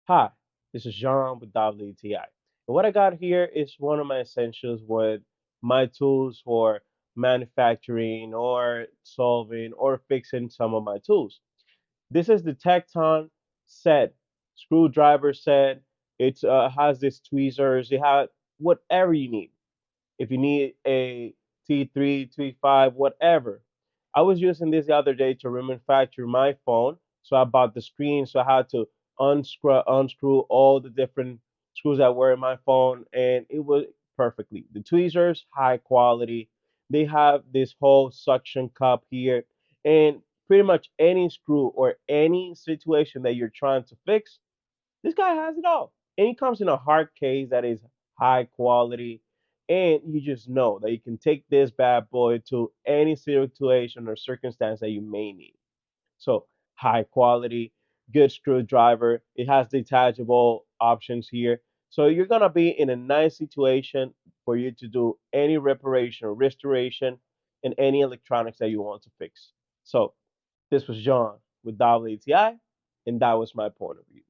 Hi, this is Jean with WTI. And what I got here is one of my essentials with my tools for manufacturing or solving or fixing some of my tools. This is the Tekton set, screwdriver set. It has these tweezers. It has whatever you need. If you need a T3, T5, whatever. I was using this the other day to remanufacture my phone. So I bought the screen, so I had to unscrew all the different screws that were in my phone, and it was perfectly. The tweezers, high quality. They have this whole suction cup here, and pretty much any screw or any situation that you're trying to fix, this guy has it all. And it comes in a hard case that is high quality. And you just know that you can take this bad boy to any situation or circumstance that you may need. So, high quality, good screwdriver. It has detachable options here. So, you're going to be in a nice situation for you to do any reparation or restoration in any electronics that you want to fix. So, this was John with WTI, and that was my point of view.